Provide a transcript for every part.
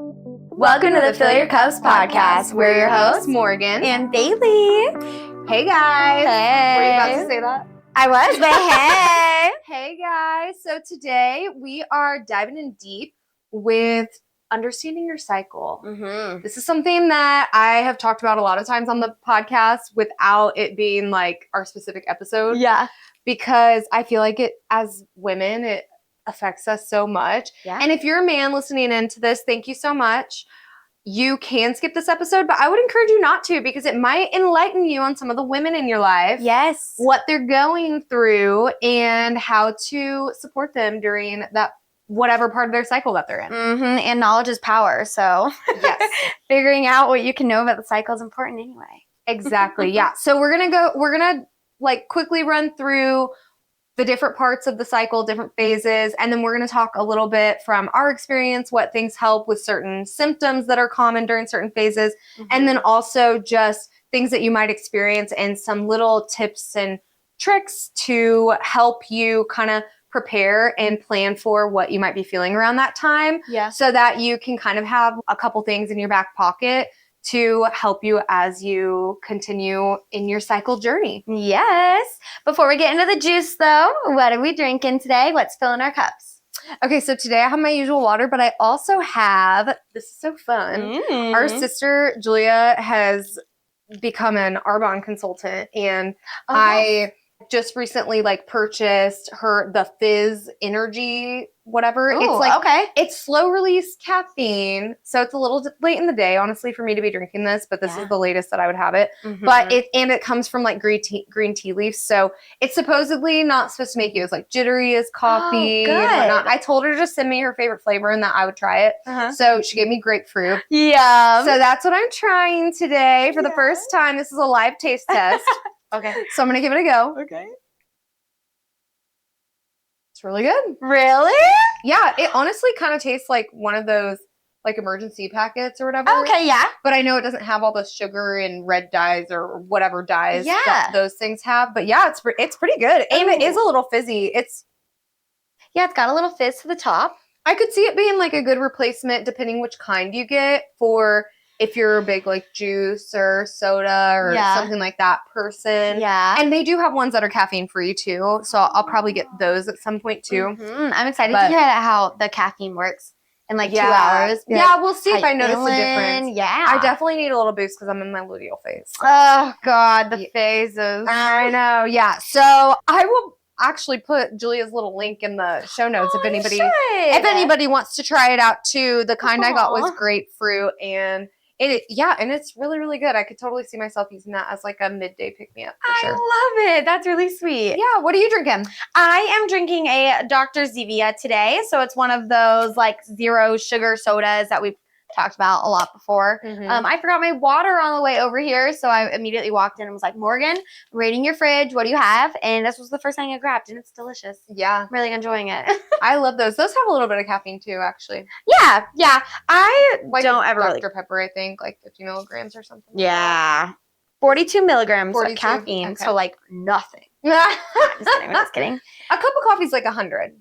Welcome to the Fill Your Cups podcast. We're your hosts, Morgan and Bailey. Hey guys. Hey. Were you about to say that? I was, but hey. Hey guys. So today we are diving in deep with understanding your cycle. Mm-hmm. This is something that I have talked about a lot of times on the podcast without it being like our specific episode. Yeah. Because I feel like it, as women, it affects us so much. Yeah. And if you're a man listening into this, thank you so much. You can skip this episode, but I would encourage you not to because it might enlighten you on some of the women in your life. Yes. What they're going through and how to support them during that whatever part of their cycle that they're in. Mm-hmm. And knowledge is power. So Yes. Figuring out what you can know about the cycle is important anyway. Exactly. Yeah. So we're going to like quickly run through the different parts of the cycle, different phases, and then we're going to talk a little bit from our experience, what things help with certain symptoms that are common during certain phases, and then also just things that you might experience and some little tips and tricks to help you kind of prepare and plan for what you might be feeling around that time. Yeah. So that you can kind of have a couple things in your back pocket to help you as you continue in your cycle journey. Yes. Before we get into the juice, though, what are we drinking today? What's filling our cups? Okay, so today I have my usual water, but I also have, this is so fun, our sister Julia has become an Arbonne consultant, and I just recently like purchased the Fizz energy whatever. Ooh, it's like okay. It's slow release caffeine, so it's a little late in the day honestly for me to be drinking this, but this is the latest that I would have it. But it comes from like green tea leaves, so it's supposedly not supposed to make you as like jittery as coffee and whatnot. I told her to just send me her favorite flavor and that I would try it. So she gave me grapefruit. Yeah. So that's what I'm trying today for the first time. This is a live taste test. Okay, so I'm gonna give it a go. Okay. It's really good. Really? Yeah, it honestly kind of tastes like one of those like emergency packets or whatever. Okay, yeah. But I know it doesn't have all the sugar and red dyes or whatever dyes that those things have. But yeah, it's pretty good. And it is a little fizzy. It's got a little fizz to the top. I could see it being like a good replacement depending which kind you get for if you're a big like juice or soda or something like that person. Yeah. And they do have ones that are caffeine free too. So I'll probably get those at some point too. I'm excited to hear how the caffeine works in like 2 hours. Yeah, we'll see if I notice a difference. Yeah. I definitely need a little boost because I'm in my luteal phase. Oh God, the phases. I know. Yeah. So I will actually put Julia's little link in the show notes if anybody wants to try it out too. The kind I got was grapefruit and and it's really, really good. I could totally see myself using that as like a midday pick-me-up for sure. I love it. That's really sweet. Yeah. What are you drinking? I am drinking a Dr. Zevia today. So it's one of those like zero sugar sodas that we've talked about a lot before. I forgot my water on the way over here. So I immediately walked in and was like, Morgan, I'm raiding your fridge. What do you have? And this was the first thing I grabbed and it's delicious. Yeah. I'm really enjoying it. I love those. Those have a little bit of caffeine too, actually. Yeah. I like don't ever Dr. Pepper, I think, like 50 milligrams or something. Yeah. 42 milligrams 42? of caffeine. Okay. So like nothing. Just kidding. A cup of coffee is like 100.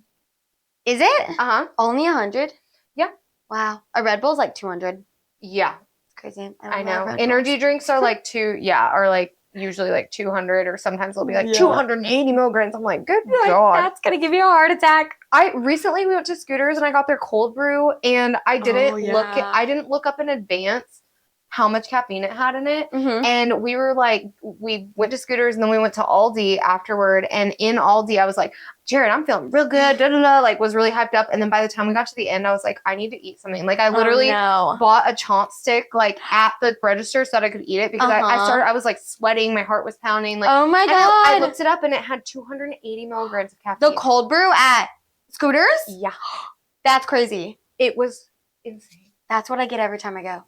Is it? Uh-huh. Only 100? Yeah. Wow. A Red Bull's like 200. Yeah. It's crazy. I know. Energy drinks are like are like usually like 200 or sometimes they'll be like 280 milligrams. I'm like, good God. That's going to give you a heart attack. Recently we went to Scooters and I got their cold brew and I didn't look up in advance how much caffeine it had in it. And we went to Scooters and then we went to Aldi afterward. And in Aldi, I was like, Jared, I'm feeling real good. Like was really hyped up. And then by the time we got to the end, I was like, I need to eat something. Like I literally bought a chomp stick like at the register so that I could eat it because I was like sweating. My heart was pounding. Like, oh my God. I looked it up and it had 280 milligrams of caffeine. The cold brew at Scooters? Yeah. That's crazy. It was insane. That's what I get every time I go.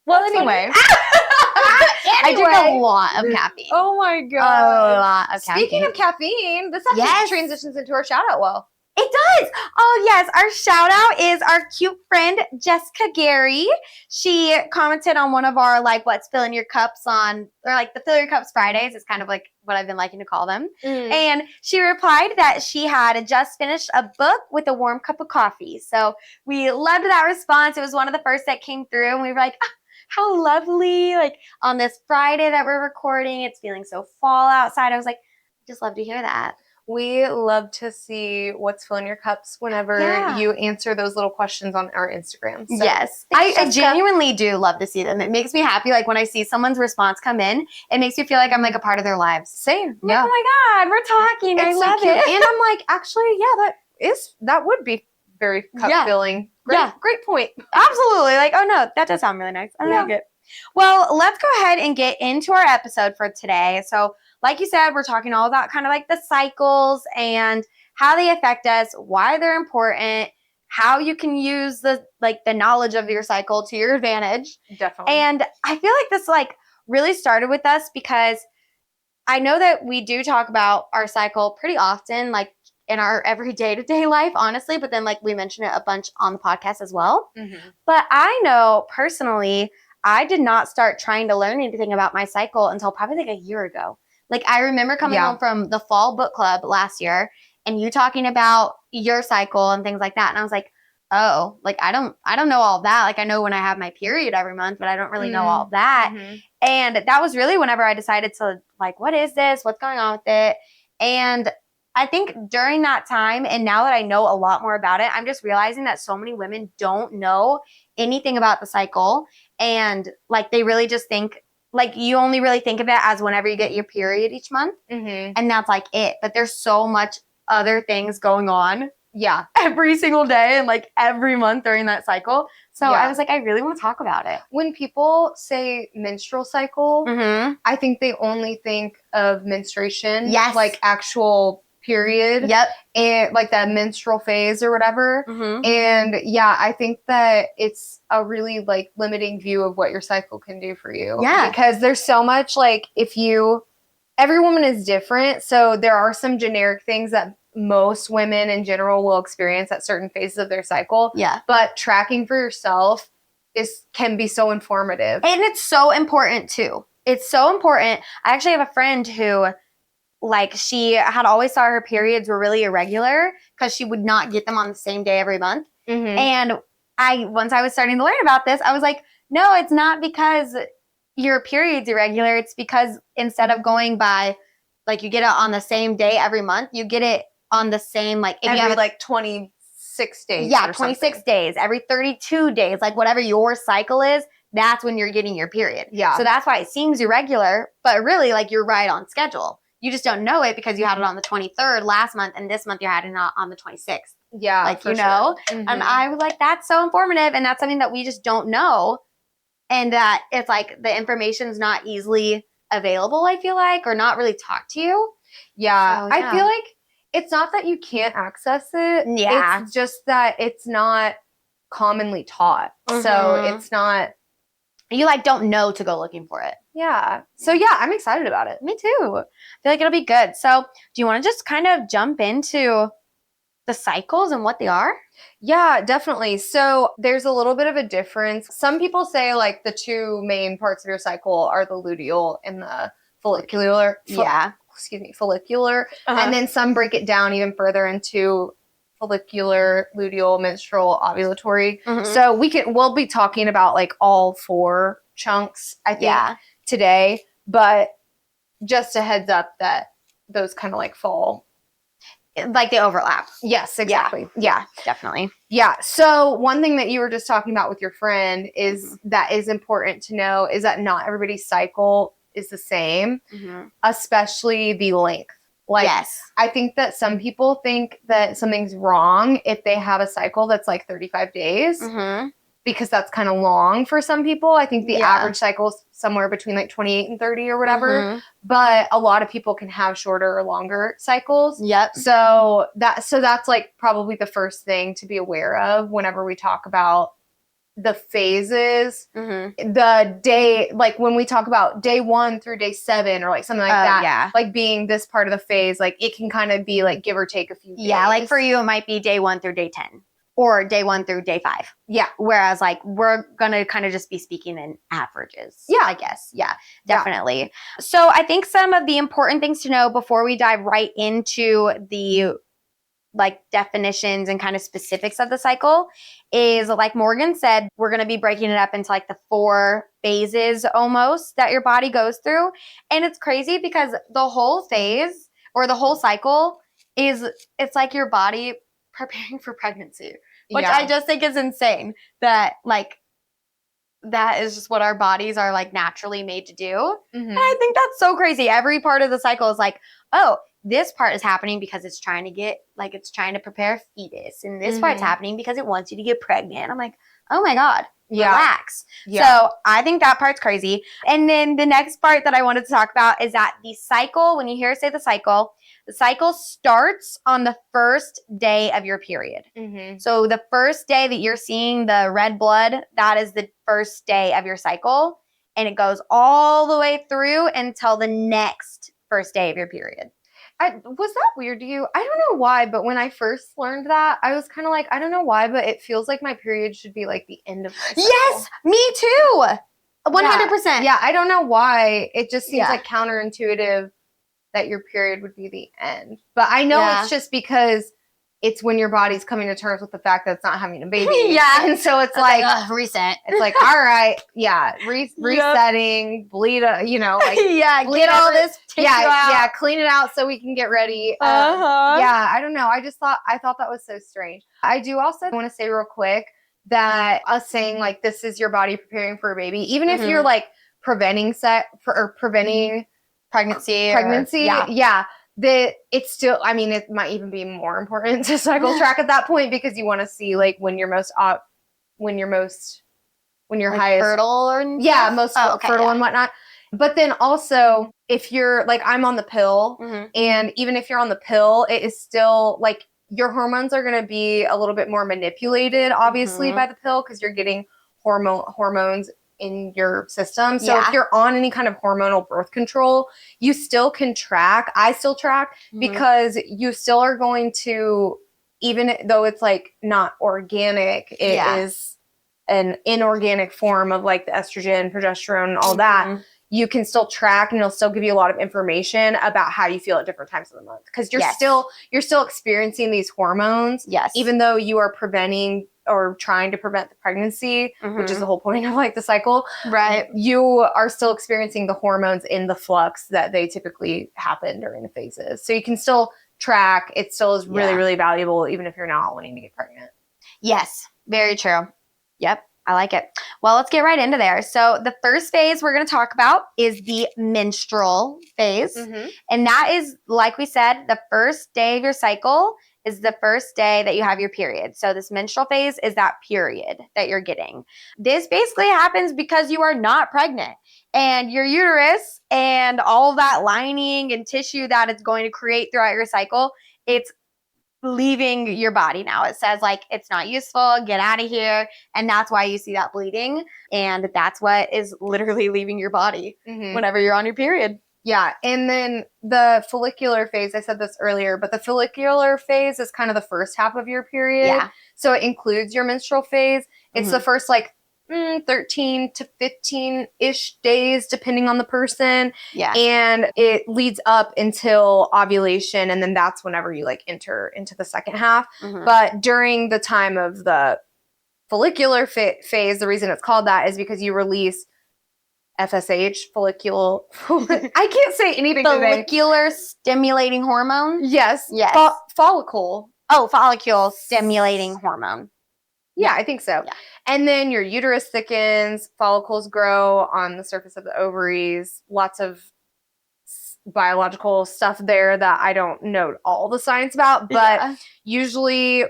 Well, anyway. I drink a lot of caffeine. Oh my God. A lot of caffeine. Speaking of caffeine, this actually transitions into our shout out well. It does. Oh, yes. Our shout out is our cute friend, Jessica Gary. She commented on one of our, like, what's filling your cups on, or like the Fill Your Cups Fridays. It's kind of like what I've been liking to call them. And she replied that she had just finished a book with a warm cup of coffee. So we loved that response. It was one of the first that came through. And we were like, how lovely. Like on this Friday that we're recording, it's feeling so fall outside. I was like, just love to hear that. We love to see what's filling your cups whenever you answer those little questions on our Instagram. So. Yes. I genuinely do love to see them. It makes me happy. Like when I see someone's response come in, it makes me feel like I'm like a part of their lives. Same. Yeah. Oh my God, we're talking. I love it. And I'm like, actually, that would be very cup filling. Great point. Absolutely. Like, oh no, that does sound really nice. I like it. Well, let's go ahead and get into our episode for today. So like you said, we're talking all about kind of like the cycles and how they affect us, why they're important, how you can use the knowledge of your cycle to your advantage. Definitely. And I feel like this like really started with us because I know that we do talk about our cycle pretty often, like in our everyday to day life, honestly, but then like we mention it a bunch on the podcast as well. But I know personally, I did not start trying to learn anything about my cycle until probably like a year ago. Like I remember coming home from the fall book club last year and you talking about your cycle and things like that. And I was like, oh, like I don't know all that. Like I know when I have my period every month, but I don't really know all that. And that was really whenever I decided to like, what is this? What's going on with it? And I think during that time, and now that I know a lot more about it, I'm just realizing that so many women don't know anything about the cycle. And like, they really just think, like you only really think of it as whenever you get your period each month. And that's like it. But there's so much other things going on. Yeah. Every single day and like every month during that cycle. So I was like, I really want to talk about it. When people say menstrual cycle, I think they only think of menstruation. Yes. Like actual period. Yep. And like that menstrual phase or whatever. And I think that it's a really like limiting view of what your cycle can do for you. Yeah. Because there's so much like every woman is different. So there are some generic things that most women in general will experience at certain phases of their cycle. Yeah. But tracking for yourself can be so informative. And it's so important too. It's so important. I actually have a friend who like she had always thought her periods were really irregular because she would not get them on the same day every month. And once I was starting to learn about this, I was like, no, it's not because your period's irregular. It's because instead of going by like you get it on the same day every month, you get it on the same like if every you have like 26 days. Yeah, 26 days, every 32 days, like whatever your cycle is, that's when you're getting your period. Yeah. So that's why it seems irregular, but really like you're right on schedule. You just don't know it because you had it on the 23rd last month and this month you're having it on the 26th. Yeah. Like, you know, and I was like, that's so informative. And that's something that we just don't know. And that it's like the information's not easily available, I feel like, or not really taught to you. Yeah. So, I feel like it's not that you can't access it. Yeah. It's just that it's not commonly taught. So it's not. You like don't know to go looking for it. Yeah. So I'm excited about it. Me too. I feel like it'll be good. So do you want to just kind of jump into the cycles and what they are? Yeah, definitely. So there's a little bit of a difference. Some people say like the two main parts of your cycle are the luteal and the follicular. Follicular. And then some break it down even further into follicular, luteal, menstrual, ovulatory. So we'll be talking about like all four chunks, I think, today. But just a heads up that those kind of like fall. Like they overlap. Yes, exactly. Yeah, definitely. Yeah. So one thing that you were just talking about with your friend is that is important to know is that not everybody's cycle is the same, especially the length. Like, I think that some people think that something's wrong if they have a cycle that's like 35 days because that's kind of long for some people. I think the average cycle is somewhere between like 28 and 30 or whatever. But a lot of people can have shorter or longer cycles. So that's like probably the first thing to be aware of whenever we talk about the phases, the day, like when we talk about day 1 through day 7 or like something like that, like being this part of the phase, like it can kind of be like give or take a few days. Yeah, like for you, it might be day 1 through day 10 or day 1 through day 5. Yeah. Whereas like we're going to kind of just be speaking in averages. Yeah. I guess. Yeah, definitely. Yeah. So I think some of the important things to know before we dive right into the like definitions and kind of specifics of the cycle is, like Morgan said, we're going to be breaking it up into like the 4 phases almost that your body goes through. And it's crazy because the whole phase or the whole cycle it's like your body preparing for pregnancy, which I just think is insane that like that is just what our bodies are like naturally made to do. And I think that's so crazy. Every part of the cycle is like, oh, this part is happening because it's trying to prepare a fetus. And this part's happening because it wants you to get pregnant. I'm like, oh my God, relax. Yeah. So I think that part's crazy. And then the next part that I wanted to talk about is that the cycle, when you hear us say the cycle starts on the first day of your period. So the first day that you're seeing the red blood, that is the first day of your cycle. And it goes all the way through until the next first day of your period. Was that weird to you? I don't know why, but when I first learned that, I was kind of like, I don't know why, but it feels like my period should be like the end of my cycle. Yes, me too. 100%. Yeah, I don't know why. It just seems like counterintuitive that your period would be the end. But I know it's just because it's when your body's coming to terms with the fact that it's not having a baby. And so it's like reset. It's like, all right, resetting, bleed, like bleed get all this tissue out. Clean it out so we can get ready. I don't know. I thought that was so strange. I do also want to say real quick that us saying like this is your body preparing for a baby, even if you're like preventing pregnancy, that it's still, I mean, it might even be more important to cycle track at that point because you want to see like when you're highest fertile or fertile and whatnot. But then also if you're like, I'm on the pill and even if you're on the pill, it is still like your hormones are going to be a little bit more manipulated obviously by the pill because you're getting hormones in your system. So if you're on any kind of hormonal birth control, you still can track. I still track because you still are going to, even though it's like not organic, it is an inorganic form of like the estrogen, progesterone, and all that. You can still track and it'll still give you a lot of information about how you feel at different times of the month. Because you're still experiencing these hormones, even though you are preventing or trying to prevent the pregnancy, which is the whole point of like the cycle. Right. You are still experiencing the hormones in the flux that they typically happen during the phases. So you can still track. It still is really, really valuable, even if you're not wanting to get pregnant. Yes, very true. Yep. I like it. Well, let's get right into there. So the first phase we're going to talk about is the menstrual phase. And that is, like we said, the first day of your cycle is the first day that you have your period. So this menstrual phase is that period that you're getting. This basically happens because you are not pregnant and your uterus and all that lining and tissue that it's going to create throughout your cycle, it's leaving your body now. It says like, it's not useful, get out of here. And that's why you see that bleeding. And that's what is literally leaving your body whenever you're on your period. Yeah. And then the follicular phase, I said this earlier, but the follicular phase is kind of the first half of your period. Yeah. So it includes your menstrual phase. It's the first like 13 to 15-ish days, depending on the person. Yeah. And it leads up until ovulation. And then that's whenever you like enter into the second half. But during the time of the follicular phase, the reason it's called that is because you release FSH, I can't say anything today. Follicular stimulating hormone? Yes. Follicle. Oh, follicle stimulating hormone. Yeah, I think so. Yeah. And then your uterus thickens, follicles grow on the surface of the ovaries, lots of biological stuff there that I don't know all the science about, but usually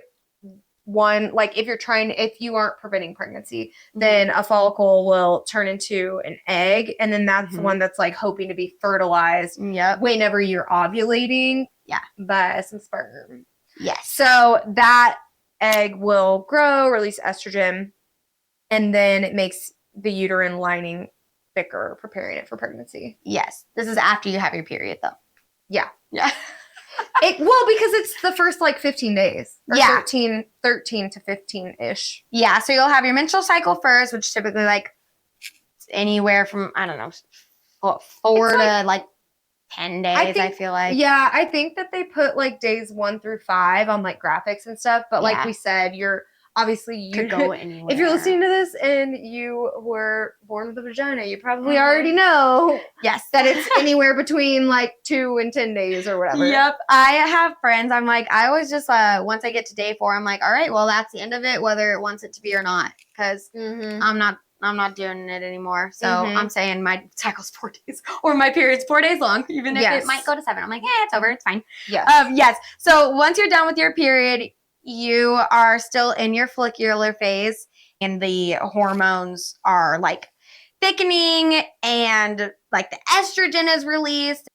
if you aren't preventing pregnancy, then a follicle will turn into an egg. And then that's the one that's like hoping to be fertilized whenever you're ovulating by some sperm. Yes. So that egg will grow, release estrogen. and then it makes the uterine lining thicker, preparing it for pregnancy. Yes. This is after you have your period, though. Yeah. Yeah. Because it's the first like 15 days. Or Yeah. 13 to 15-ish. Yeah. So you'll have your menstrual cycle first, which typically like anywhere from, I don't know, 4 to like 10 days, I feel like. Yeah, I think that they put like days 1 through 5 on like graphics and stuff. But like we said, you could go anywhere. If you're listening to this and you were born with a vagina, you probably already know that it's anywhere between like 2 and 10 days or whatever. Yep. I have friends. I'm like, I always just once I get to day 4, I'm like, all right, well that's the end of it, whether it wants it to be or not, because I'm not doing it anymore. So I'm saying my cycle's 4 days or my period's 4 days long, even if it might go to 7. I'm like, yeah, it's over. It's fine. Yeah. Yes. So once you're done with your period, you are still in your follicular phase, and the hormones are like thickening, and like the estrogen is released.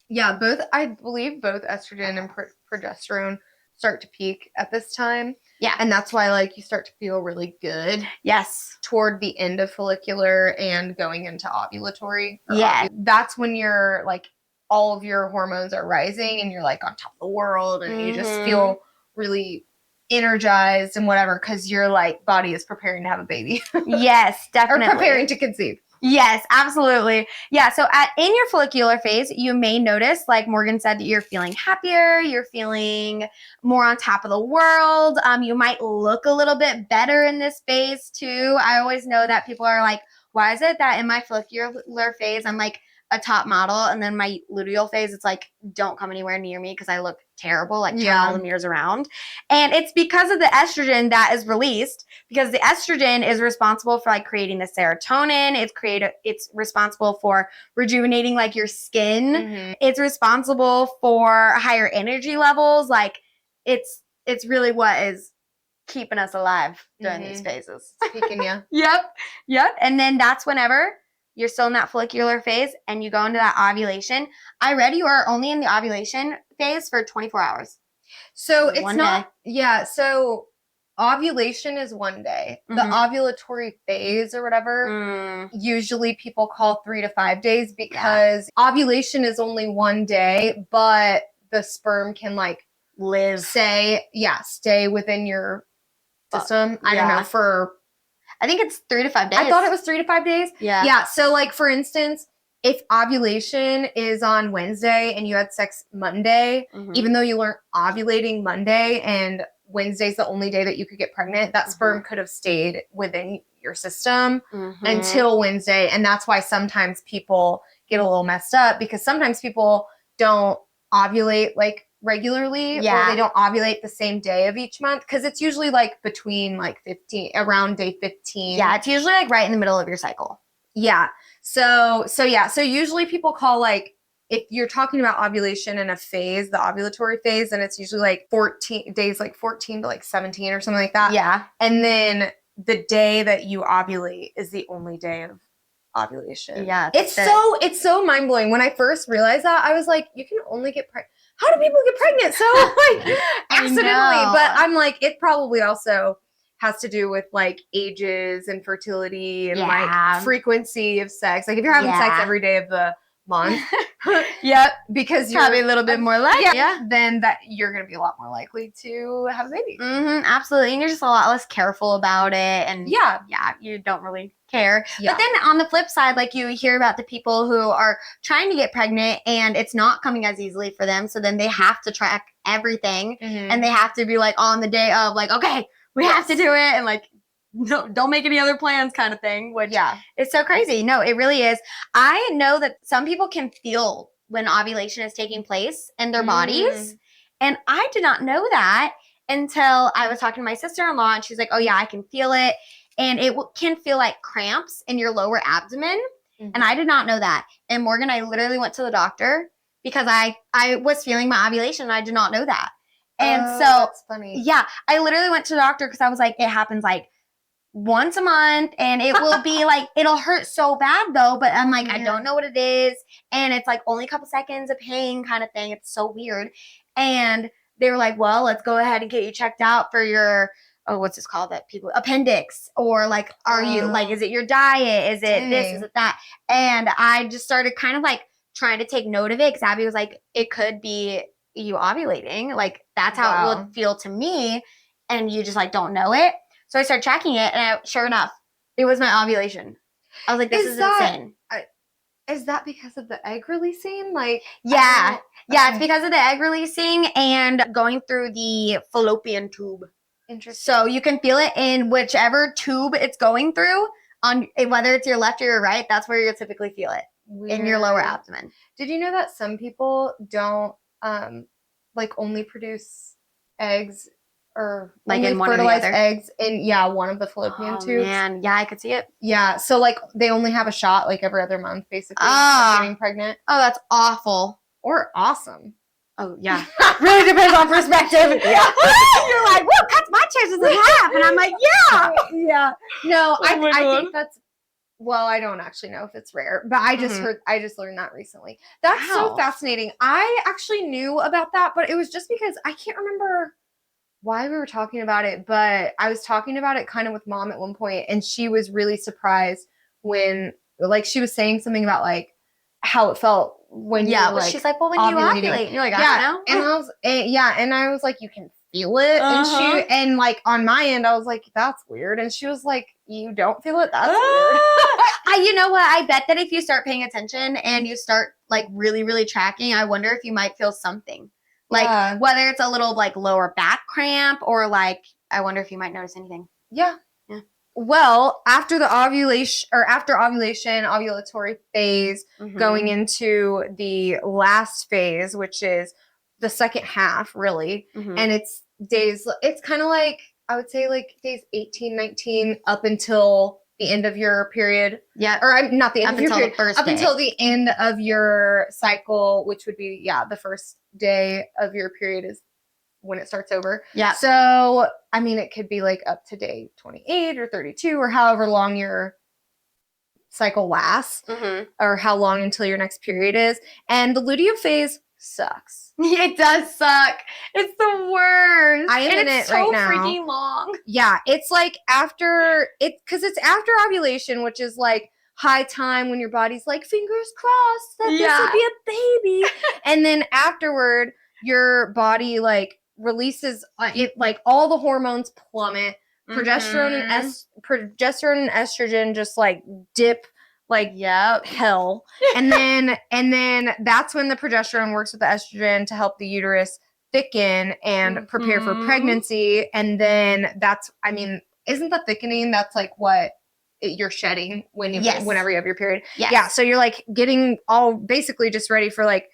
Yeah, I believe both estrogen and progesterone start to peak at this time. Yeah. And that's why like you start to feel really good. Yes. Toward the end of follicular and going into ovulatory. Yeah. That's when you're like all of your hormones are rising and you're like on top of the world, and you just feel really energized and whatever, because your like body is preparing to have a baby. Yes, definitely. Or preparing to conceive. Yes, absolutely. Yeah, so in your follicular phase, you may notice, like Morgan said, that you're feeling happier, you're feeling more on top of the world. You might look a little bit better in this phase too. I always know that people are like, why is it that in my follicular phase, I'm like a top model, and then my luteal phase, it's like, don't come anywhere near me because I look terrible, like turn all the mirrors around. And it's because of the estrogen that is released, because the estrogen is responsible for like creating the serotonin. It's responsible for rejuvenating like your skin. It's responsible for higher energy levels. Like it's really what is keeping us alive during these phases. Speaking, yeah. Yep. And then that's whenever you're still in that follicular phase and you go into that ovulation. I read you are only in the ovulation phase for 24 hours. So it's not, so ovulation is 1 day. The ovulatory phase or whatever, usually people call 3 to 5 days, because ovulation is only 1 day, but the sperm can like stay within your system. I don't know, I think it's 3 to 5 days. I thought it was 3 to 5 days. Yeah. Yeah. So like, for instance, if ovulation is on Wednesday and you had sex Monday, even though you weren't ovulating Monday and Wednesday's the only day that you could get pregnant, that sperm could have stayed within your system until Wednesday. And that's why sometimes people get a little messed up, because sometimes people don't ovulate like regularly, or they don't ovulate the same day of each month, because it's usually like between like around day 15. Yeah, it's usually like right in the middle of your cycle. Yeah. So usually people call, like, if you're talking about ovulation in a phase, the ovulatory phase, then it's usually like 14 days, like 14 to like 17 or something like that. Yeah. And then the day that you ovulate is the only day of ovulation. Yeah. It's so mind blowing. When I first realized that, I was like, you can only get pregnant. How do people get pregnant? So like accidentally, but I'm like, it probably also has to do with like ages and fertility and like frequency of sex. Like if you're having sex every day of the month, because you're probably a little bit more likely, then that you're going to be a lot more likely to have a baby. Absolutely. And you're just a lot less careful about it. And you don't really care. But then on the flip side, like you hear about the people who are trying to get pregnant and it's not coming as easily for them. So then they have to track everything and they have to be like on the day of like, okay, we have to do it, and like, no, don't make any other plans kind of thing, which it's so crazy. No, it really is. I know that some people can feel when ovulation is taking place in their bodies, and I did not know that until I was talking to my sister-in-law, and she's like, oh yeah, I can feel it, and it can feel like cramps in your lower abdomen, and I did not know that. And Morgan, I literally went to the doctor because I was feeling my ovulation, and I did not know that. And so that's funny. Yeah, I literally went to the doctor because I was like, it happens like once a month, and it will be like, it'll hurt so bad though, but I'm like, I don't know what it is, and it's like only a couple seconds of pain kind of thing. It's so weird. And they were like, well, let's go ahead and get you checked out for your what's this called that people appendix, or like, are you like, is it your diet? Is it this? Is it that? And I just started kind of like trying to take note of it because Abby was like, it could be you ovulating. Like that's how it would feel to me. And you just like don't know it. So I started tracking it, and sure enough, it was my ovulation. I was like, this is insane. Is that because of the egg releasing? Like, yeah. Yeah, it's because of the egg releasing and going through the fallopian tube. Interesting. So you can feel it in whichever tube it's going through, on whether it's your left or your right, that's where you'll typically feel it. Weird. In your lower abdomen. Did you know that some people don't like only produce eggs or like only in one fertilize or the other? Eggs in one of the fallopian tubes? Man, yeah, I could see it. Yeah, so like they only have a shot like every other month basically of getting pregnant. Oh, that's awful. Or awesome. Oh yeah. Really depends on perspective. Yeah. You're like, whoa, cuts my chances in half. And I'm like, yeah. Yeah. No, I think that's, well, I don't actually know if it's rare, but I just learned that recently. That's so fascinating. I actually knew about that, but it was just because I can't remember why we were talking about it, but I was talking about it kind of with Mom at one point, and she was really surprised when, like, she was saying something about like how it felt when you were, like, she's like, well, when you ovulate, you're like, I don't know. And I was, and I was like, you can feel it, and like on my end, I was like, that's weird, and she was like, you don't feel it? That's weird. You know what? I bet that if you start paying attention and you start like really, really tracking, I wonder if you might feel something. Like whether it's a little like lower back cramp or like, I wonder if you might notice anything. Yeah. Well, after the ovulation ovulatory phase, going into the last phase, which is the second half really. And it's kind of like, I would say like days 18, 19 up until the end of your period. Yeah. Or not the end of your period. Up until the end of your cycle, which would be, the first day of your period is when it starts over. Yeah. So, I mean, it could be like up to day 28 or 32 or however long your cycle lasts, or how long until your next period is. And the luteal phase sucks. It does suck. It's the worst. I am in it right now. It's so freaking long. Yeah, it's like because it's after ovulation, which is like high time when your body's like, fingers crossed that this will be a baby. And then afterward, your body like releases like all the hormones plummet. Progesterone and estrogen just like dip like hell. And then that's when the progesterone works with the estrogen to help the uterus thicken and prepare for pregnancy. And then isn't the thickening, that's like what you're shedding whenever you have your period? Yes. Yeah. So you're like getting all basically just ready for like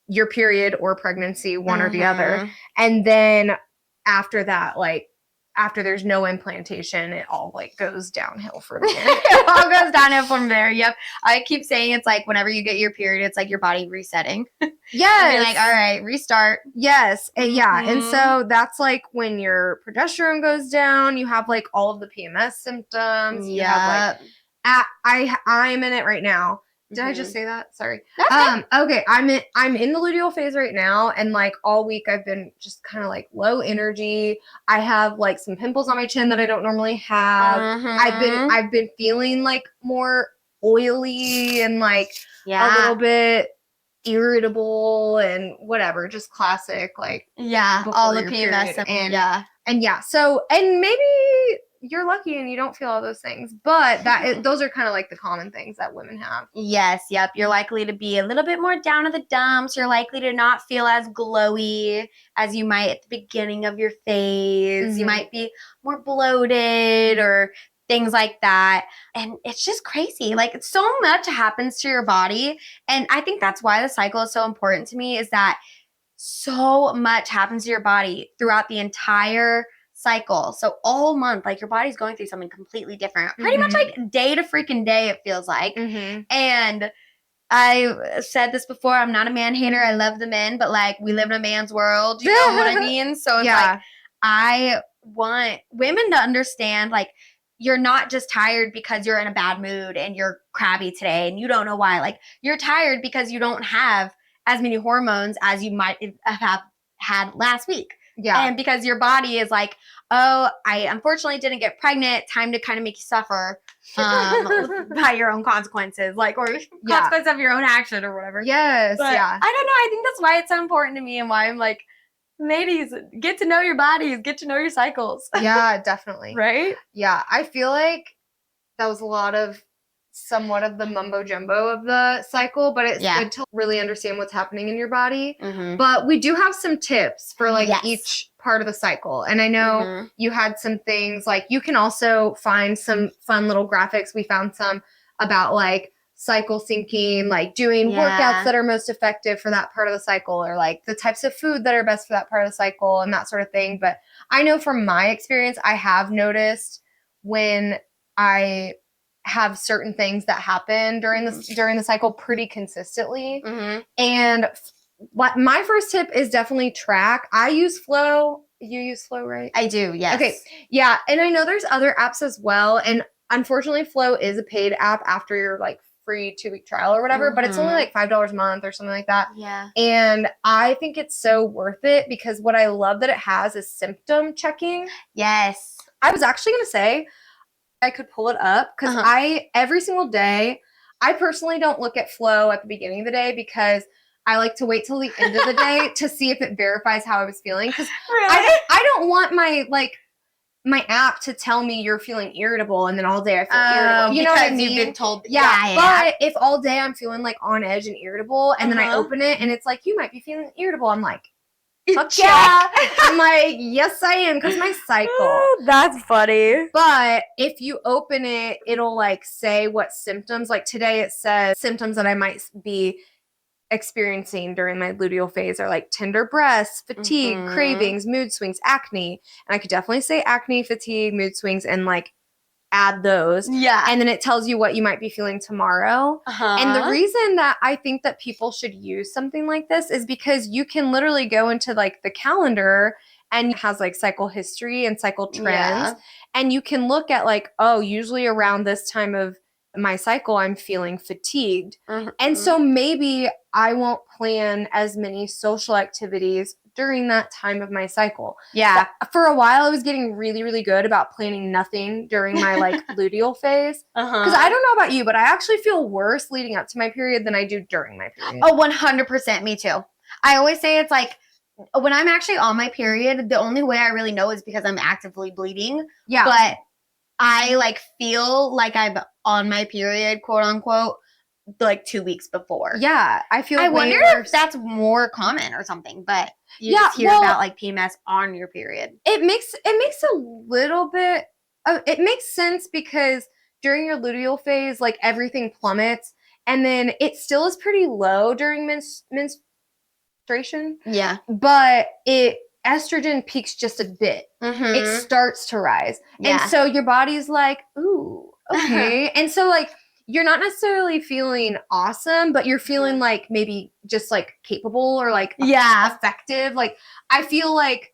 your period or pregnancy, one or the other. And then after that, like after there's no implantation, it all like goes downhill from there. It all goes downhill from there. Yep. I keep saying it's like whenever you get your period, it's like your body resetting. Yes. You're like, all right, restart. Yes. And and so that's like when your progesterone goes down, you have like all of the PMS symptoms. You have like, I'm in it right now. Did I just say that? Sorry. That's okay. I'm in the luteal phase right now, and like all week I've been just kind of like low energy. I have like some pimples on my chin that I don't normally have. I've been feeling like more oily and like a little bit irritable and whatever, just classic like all the PMS and so maybe you're lucky and you don't feel all those things, but those are kind of like the common things that women have. Yes, yep. You're likely to be a little bit more down in the dumps. You're likely to not feel as glowy as you might at the beginning of your phase. You might be more bloated or things like that. And it's just crazy. Like so much happens to your body. And I think that's why the cycle is so important to me, is that so much happens to your body throughout the entire cycle. So all month, like your body's going through something completely different. Pretty much like day to freaking day, it feels like. And I said this before, I'm not a man hater. I love the men, but like we live in a man's world. You know what I mean? So it's like, I want women to understand, like, you're not just tired because you're in a bad mood and you're crabby today and you don't know why. Like you're tired because you don't have as many hormones as you might have had last week. Yeah. And because your body is like, oh, I unfortunately didn't get pregnant. Time to kind of make you suffer by your own consequences, like, or consequence of your own action or whatever. Yes, but yeah. I don't know. I think that's why it's so important to me and why I'm like, ladies, get to know your bodies, get to know your cycles. Yeah, definitely. Right? Yeah, I feel like that was somewhat of the mumbo jumbo of the cycle, but it's good to really understand what's happening in your body. But we do have some tips for like each part of the cycle. And I know you had some things like you can also find some fun little graphics. We found some about like cycle syncing, like doing workouts that are most effective for that part of the cycle, or like the types of food that are best for that part of the cycle and that sort of thing. But I know from my experience, I have noticed when I have certain things that happen during the cycle pretty consistently. And my first tip is definitely track. I use Flow. You use Flow, right? I do, yes. Okay. Yeah. And I know there's other apps as well. And unfortunately, Flow is a paid app after your like free 2-week trial or whatever, but it's only like $5 a month or something like that. Yeah. And I think it's so worth it because what I love that it has is symptom checking. Yes. I was actually going to say, I could pull it up because every single day, I personally don't look at Flow at the beginning of the day because I like to wait till the end of the day to see if it verifies how I was feeling. Because I don't want my app to tell me you're feeling irritable and then all day I feel irritable. You know what I mean? You've been told. Yeah. But if all day I'm feeling like on edge and irritable and then I open it and it's like, you might be feeling irritable. I'm like, fuck yeah. I'm like, yes, I am, because my cycle. That's funny. But if you open it, it'll like say what symptoms. Like today it says symptoms that I might be experiencing during my luteal phase are like tender breasts, fatigue, cravings, mood swings, acne. And I could definitely say acne, fatigue, mood swings, and like add those. Yeah. And then it tells you what you might be feeling tomorrow. And the reason that I think that people should use something like this is because you can literally go into like the calendar and it has like cycle history and cycle trends. And you can look at like, oh, usually around this time of my cycle, I'm feeling fatigued. And so maybe I won't plan as many social activities during that time of my cycle. Yeah. But for a while, I was getting really, really good about planning nothing during my like luteal phase. Because I don't know about you, but I actually feel worse leading up to my period than I do during my period. Oh, 100%. Me too. I always say it's like when I'm actually on my period, the only way I really know is because I'm actively bleeding. Yeah. But I like feel like I'm on my period, quote unquote, like 2 weeks before. Yeah. I wonder if that's more common or something, but you just hear about like PMS on your period. It makes a little bit it makes sense because during your luteal phase, like everything plummets and then it still is pretty low during menstruation. Yeah. But estrogen peaks just a bit. It starts to rise. And so your body's like, ooh, okay. And so like you're not necessarily feeling awesome, but you're feeling like maybe just like capable or like effective. Like I feel like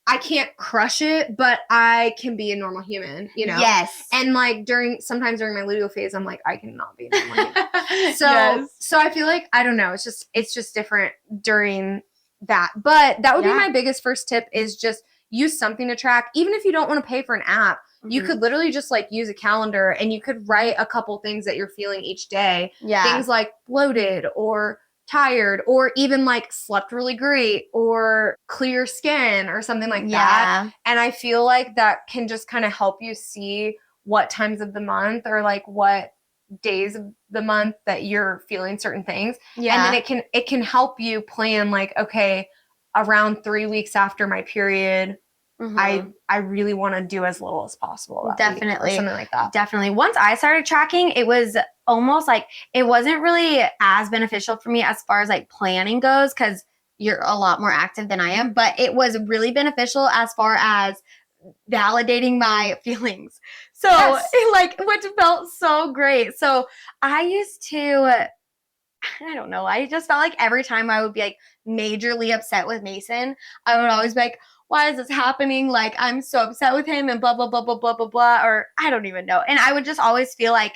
I can't crush it, but I can be a normal human, you know? Yes. And like sometimes during my luteal phase, I'm like, I cannot be a normal human. So I feel like, I don't know, it's just different during that. But that would be my biggest first tip is just use something to track. Even if you don't want to pay for an app, you could literally just like use a calendar and you could write a couple things that you're feeling each day. Yeah. Things like bloated or tired or even like slept really great or clear skin or something like that. And I feel like that can just kind of help you see what times of the month or like what days of the month that you're feeling certain things. Yeah. And then it can help you plan like, okay, around 3 weeks after my period, I really want to do as little as possible. Definitely. Or something like that. Definitely. Once I started tracking, it was almost like it wasn't really as beneficial for me as far as like planning goes because you're a lot more active than I am, but it was really beneficial as far as validating my feelings. So like which felt so great. So I used to, I don't know, I just felt like every time I would be like majorly upset with Mason, I would always be like, why is this happening? Like, I'm so upset with him and blah, blah, blah, blah, blah, blah, blah, or I don't even know. And I would just always feel like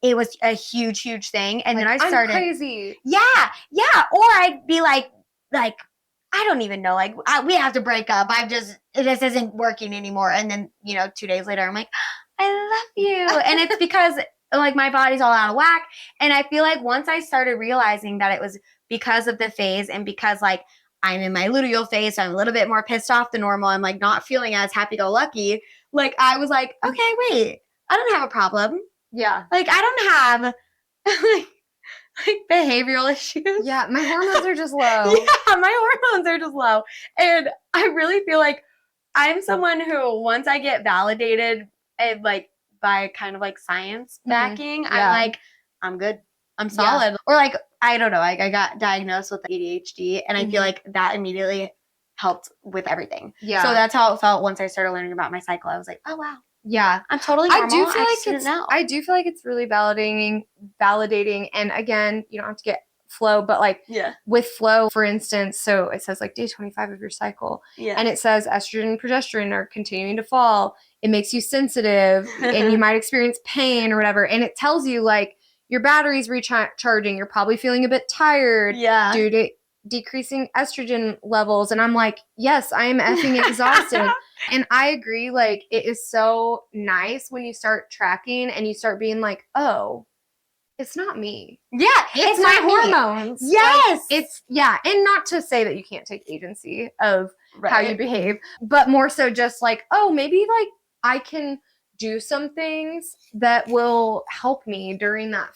it was a huge, huge thing. And then I started. I'm crazy. Yeah. Yeah. Or I'd be like, I don't even know. Like, we have to break up. This isn't working anymore. And then, 2 days later, I'm like, I love you. And it's because like my body's all out of whack. And I feel like once I started realizing that it was because of the phase and because like I'm in my luteal phase, so I'm a little bit more pissed off than normal. I'm like not feeling as happy-go-lucky. Like I was like, okay, wait, I don't have a problem. Yeah. Like I don't have like behavioral issues. Yeah, my hormones are just low. Yeah, my hormones are just low. And I really feel like I'm someone who once I get validated and like by kind of like science backing, I'm good. I'm solid. Or like, I don't know, I got diagnosed with ADHD and I feel like that immediately helped with everything. Yeah. So that's how it felt once I started learning about my cycle. I was like, oh wow. Yeah. I'm totally normal. I do feel like it's really validating. And again, you don't have to get flow, but like with flow, for instance, so it says like day 25 of your cycle. Yeah. And it says estrogen and progesterone are continuing to fall. It makes you sensitive and you might experience pain or whatever. And it tells you like your battery's recharging. You're probably feeling a bit tired due to decreasing estrogen levels. And I'm like, yes, I am effing exhausted. And I agree. Like it is so nice when you start tracking and you start being like, oh, it's not me. Yeah. It's my hormones. Yes. Like, and not to say that you can't take agency of how you behave, but more so just like, oh, maybe like I can do some things that will help me during that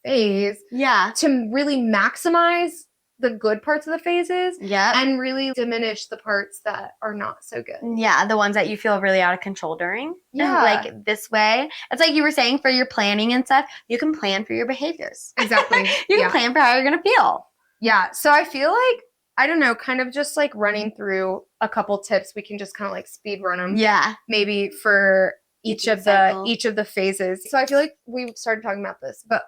phase. Yeah. To really maximize the good parts of the phases and really diminish the parts that are not so good. Yeah, the ones that you feel really out of control during. Yeah. Like this way. It's like you were saying for your planning and stuff, you can plan for your behaviors. Exactly. You can plan for how you're going to feel. Yeah. So I feel like, I don't know, kind of just like running through a couple tips. We can just kind of like speed run them. Yeah. Maybe for each of the phases. So I feel like we started talking about this, but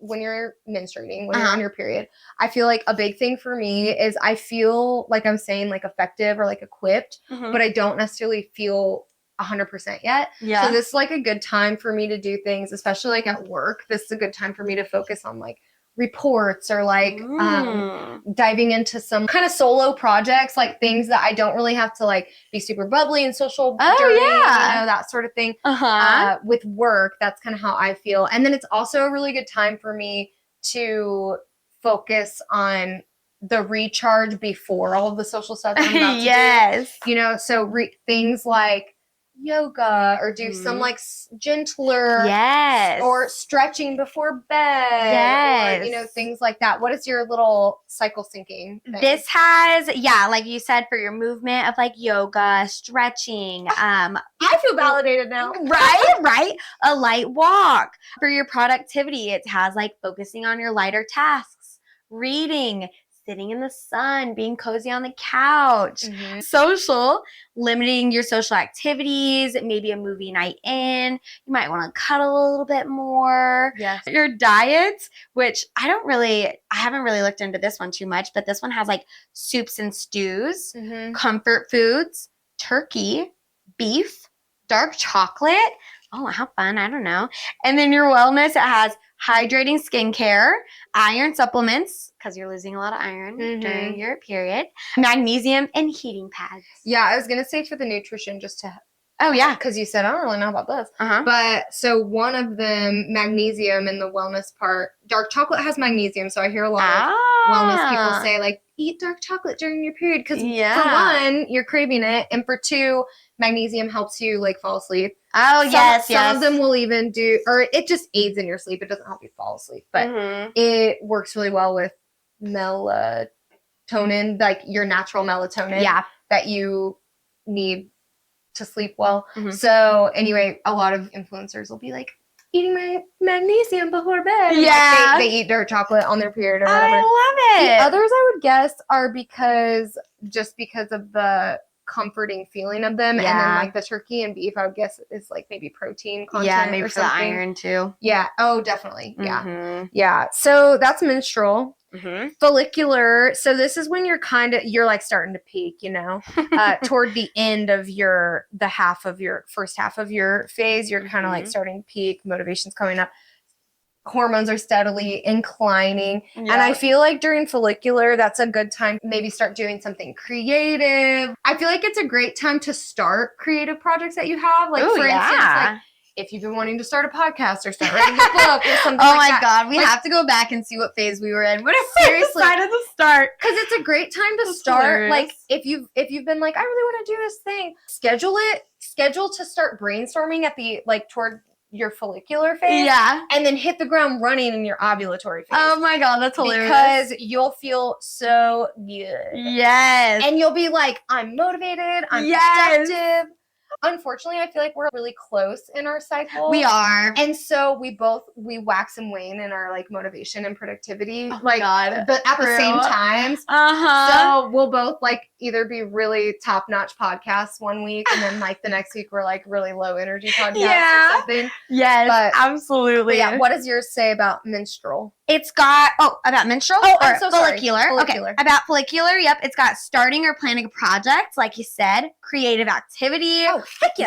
when you're menstruating, when you're on your period, I feel like a big thing for me is I feel like I'm saying like effective or like equipped, but I don't necessarily feel 100% yet. Yeah. So this is like a good time for me to do things, especially like at work. This is a good time for me to focus on like reports or like diving into some kind of solo projects, like things that I don't really have to like be super bubbly and social during, that sort of thing. With work, that's kind of how I feel. And then it's also a really good time for me to focus on the recharge before all of the social stuff I'm about to do. So things like yoga or do some like gentler or stretching before bed or things like that. What is your little cycle syncing thing? This has like you said, for your movement of like yoga, stretching, I feel validated now. right a light walk. For your productivity, it has like focusing on your lighter tasks, reading, sitting in the sun, being cozy on the couch. Social, limiting your social activities, maybe a movie night in. You might want to cuddle a little bit more. Yes. Your diet, which I haven't really looked into this one too much, but this one has like soups and stews, comfort foods, turkey, beef, dark chocolate. Oh, how fun. I don't know. And then your wellness, it has hydrating skincare, iron supplements, because you're losing a lot of iron during your period, magnesium, and heating pads. Yeah, I was going to say for the nutrition just to... Oh, yeah. Because you said, I don't really know about this. But so one of them, magnesium in the wellness part, dark chocolate has magnesium. So I hear a lot of wellness people say, like, eat dark chocolate during your period. Because for one, you're craving it. And for two, magnesium helps you, like, fall asleep. Oh, Some of them will even do, or it just aids in your sleep. It doesn't help you fall asleep. But it works really well with melatonin, like your natural melatonin that you need to sleep well. So anyway, a lot of influencers will be like, eating my magnesium before bed. Yeah. Like they eat dark chocolate on their period or whatever. I love it. The others I would guess are because of the comforting feeling of them. And then like the turkey and beef, I would guess is like maybe protein content. Yeah, maybe or for something. the iron too. Yeah. Oh, definitely. Yeah. Yeah. So that's menstrual. Follicular. So this is when you're like starting to peak, toward the end of first half of your phase, you're kind of like starting to peak, motivation's coming up. hormones are steadily inclining. And I feel like during follicular, that's a good time to maybe start doing something creative. I feel like it's a great time to start creative projects that you have. Like, for instance, like, if you've been wanting to start a podcast or start writing a book or something like that. God, we have to go back and see what phase we were in. What if we decided to start? Because it's a great time to start. Hilarious. Like, if you've been like, I really want to do this thing, schedule to start brainstorming at the, like, toward your follicular phase. Yeah. And then hit the ground running in your ovulatory phase. Oh my God, that's hilarious. Because you'll feel so good. Yes. And you'll be like, I'm motivated, I'm productive. Unfortunately, I feel like we're really close in our cycle. We are. And so we wax and wane in our like motivation and productivity. Oh my God. But at the same times. So we'll both like either be really top-notch podcasts one week and then like the next week we're like really low energy podcasts or something. Yes, but, absolutely. But yeah, what does yours say about menstrual? It's got about menstrual I'm so follicular. Sorry. Follicular. Okay, about follicular. Yep, it's got starting or planning a project, like you said, creative activity,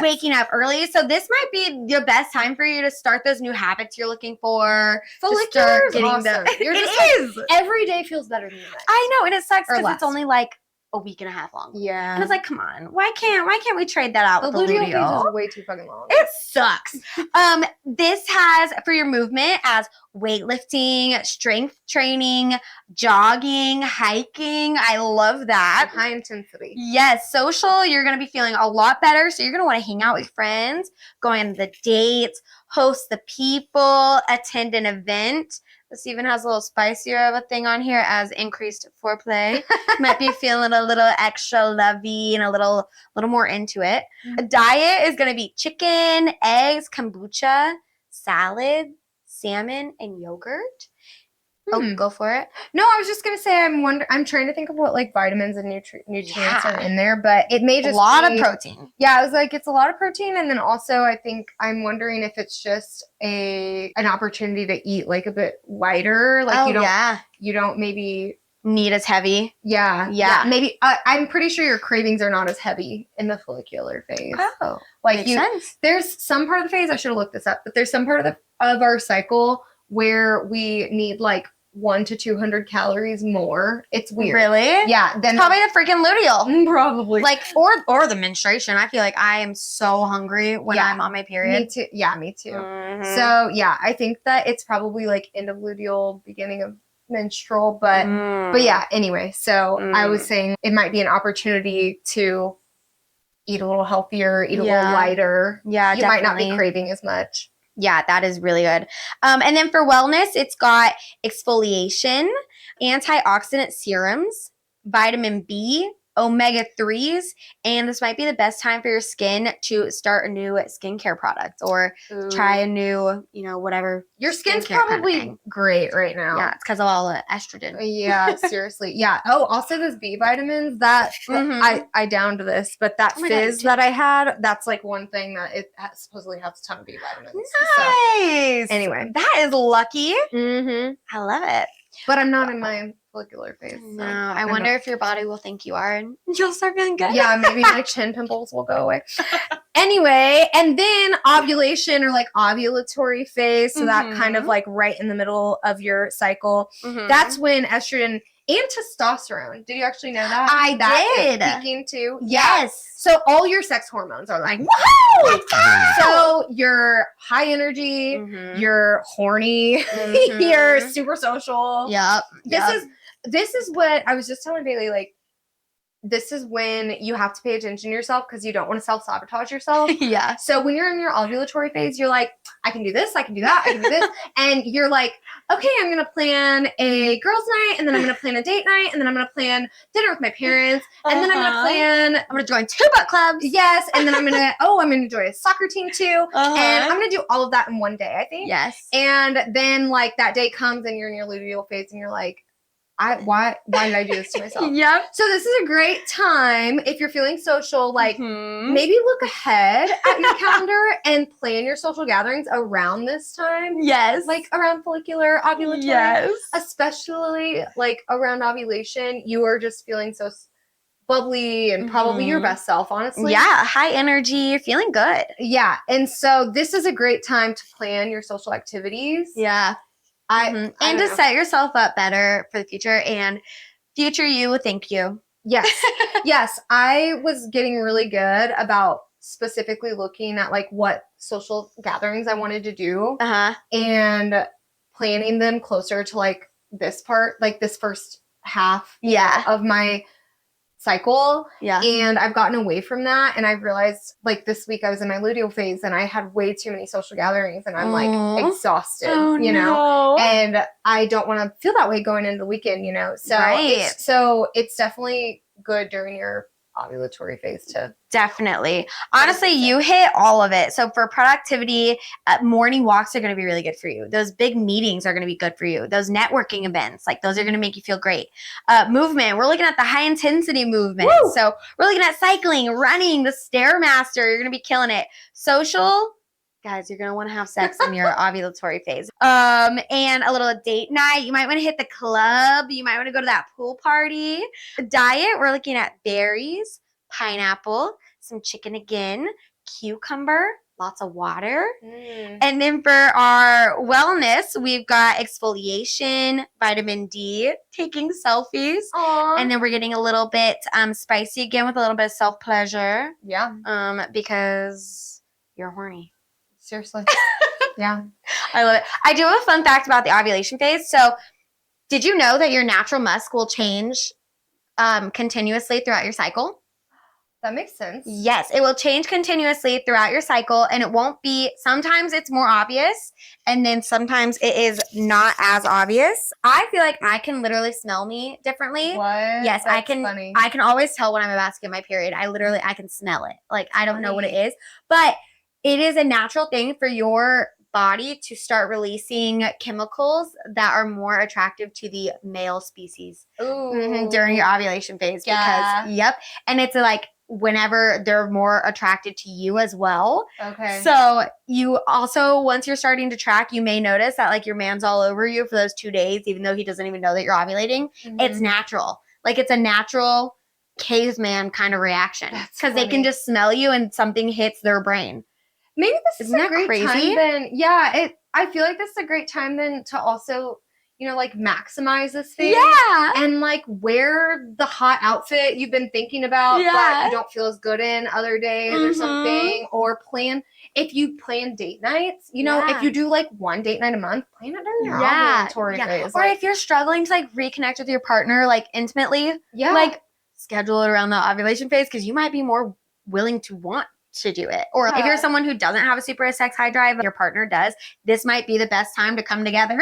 waking up early. So this might be the best time for you to start those new habits you're looking for. Follicular is awesome. It is. Every day feels better than the next. I know, and it sucks because it's only like a week and a half long. Yeah. And it's like, come on, why can't we trade that out with the luteal? Phase is way too fucking long. It sucks. This has for your movement as weightlifting, strength training, jogging, hiking. I love that. High intensity. Yes. Social, you're going to be feeling a lot better. So you're going to want to hang out with friends, go on the dates, host the people, attend an event. This even has a little spicier of a thing on here as increased foreplay. Might be feeling a little extra lovey and a little more into it. A diet is going to be chicken, eggs, kombucha, salad, salmon, and yogurt. Oh, go for it. No, I was just gonna say I'm trying to think of what like vitamins and nutrients are in there, but it may just a lot of protein. Yeah, I was like, it's a lot of protein, and then also I think I'm wondering if it's just an opportunity to eat like a bit lighter, like you don't maybe need as heavy. Yeah. Maybe I'm pretty sure your cravings are not as heavy in the follicular phase. Oh, like makes sense. There's some part of the phase, I should have looked this up, but there's some part of our cycle where we need like 100 to 200 calories more. It's weird. Really? Yeah. Then probably the freaking luteal. Probably. Like or the menstruation. I feel like I am so hungry when I'm on my period. Me too. Yeah, me too. Mm-hmm. So yeah, I think that it's probably like end of luteal, beginning of menstrual, but yeah, anyway. So I was saying it might be an opportunity to eat a little healthier, eat a little lighter. Yeah, you might not be craving as much. Yeah, that is really good. And then for wellness, it's got exfoliation, antioxidant serums, vitamin B, omega-3s, and this might be the best time for your skin to start a new skincare product or try a new, whatever. Your skin's probably great right now. Yeah, it's because of all the estrogen. Yeah, seriously. Yeah. Oh, also those B vitamins that I downed this, but that fizz that I had, that's like one thing that it supposedly has a ton of B vitamins. Nice. So, anyway. That is lucky. Mm-hmm. I love it. But I'm not in my follicular phase. No, I wonder if your body will think you are and you'll start feeling good. Yeah, maybe my chin pimples will go away. Anyway, and then ovulation or like ovulatory phase, so that kind of like right in the middle of your cycle. That's when estrogen and testosterone. Did you actually know that? I did. Peaking too. Yes. Yeah. So all your sex hormones are like, woohoo! So you're high energy, you're horny, you're super social. Yep. This is what I was just telling Bailey, like, this is when you have to pay attention to yourself because you don't want to self-sabotage yourself. Yeah. So when you're in your ovulatory phase, you're like, I can do this, I can do that, I can do this. And you're like, okay, I'm going to plan a girls' night, and then I'm going to plan a date night, and then I'm going to plan dinner with my parents, and then I'm going to join 2 book clubs. Yes. And then I'm going to join a soccer team too. And I'm going to do all of that in one day, I think. Yes. And then like that day comes and you're in your luteal phase and you're like, why did I do this to myself? Yep. So this is a great time if you're feeling social, like maybe look ahead at your calendar and plan your social gatherings around this time. Yes. Like around follicular, ovulatory. Yes. Especially like around ovulation, you are just feeling so bubbly and probably your best self, honestly. Yeah. High energy, feeling good. Yeah. And so this is a great time to plan your social activities. Yeah. And to set yourself up better for the future, and future you will thank you. Yes. Yes. I was getting really good about specifically looking at like what social gatherings I wanted to do and planning them closer to like this part, like this first half of my cycle. Yeah. And I've gotten away from that. And I've realized like this week I was in my luteal phase and I had way too many social gatherings and I'm like exhausted, you know, and I don't want to feel that way going into the weekend, you know? So, it's definitely good during your ovulatory phase to definitely. Honestly, you hit all of it. So for productivity, morning walks are going to be really good for you. Those big meetings are going to be good for you. Those networking events, like those are going to make you feel great. Movement, we're looking at the high intensity movement. Woo! So we're looking at cycling, running, the Stairmaster. You're going to be killing it. Social, guys, you're going to want to have sex in your ovulatory phase. And a little date night. You might want to hit the club. You might want to go to that pool party. Diet, we're looking at berries, pineapple, some chicken again, cucumber, lots of water. And then for our wellness, we've got exfoliation, vitamin D, taking selfies. And then we're getting a little bit spicy again with a little bit of self-pleasure. Yeah. Because you're horny. Seriously. Yeah. I love it. I do have a fun fact about the ovulation phase. So did you know that your natural musk will change continuously throughout your cycle? That makes sense. Yes, it will change continuously throughout your cycle, and it won't be, sometimes it's more obvious, and then sometimes it is not as obvious. I feel like I can literally smell me differently. What? Yes, That's I can. Funny. I can always tell when I'm about to get my period. I can smell it. Like, I don't know what it is, but it is a natural thing for your body to start releasing chemicals that are more attractive to the male species during your ovulation phase. Yeah. Because, and it's like, whenever they're more attracted to you as well. Okay. So you also, once you're starting to track, you may notice that like your man's all over you for those 2 days, even though he doesn't even know that you're ovulating. It's natural. Like it's a natural caveman kind of reaction because they can just smell you and something hits their brain. Maybe this is a great time then. Yeah, I feel like this is a great time then to also, you know, like maximize this phase. Yeah. And like wear the hot outfit you've been thinking about that you don't feel as good in other days or something. Or if you plan date nights, you know, if you do like one date night a month, plan it during your ovulatory phase. Or if you're struggling to like reconnect with your partner like intimately, like schedule it around the ovulation phase because you might be more willing to want to do it. Or if you're someone who doesn't have a super sex high drive, your partner does, this might be the best time to come together.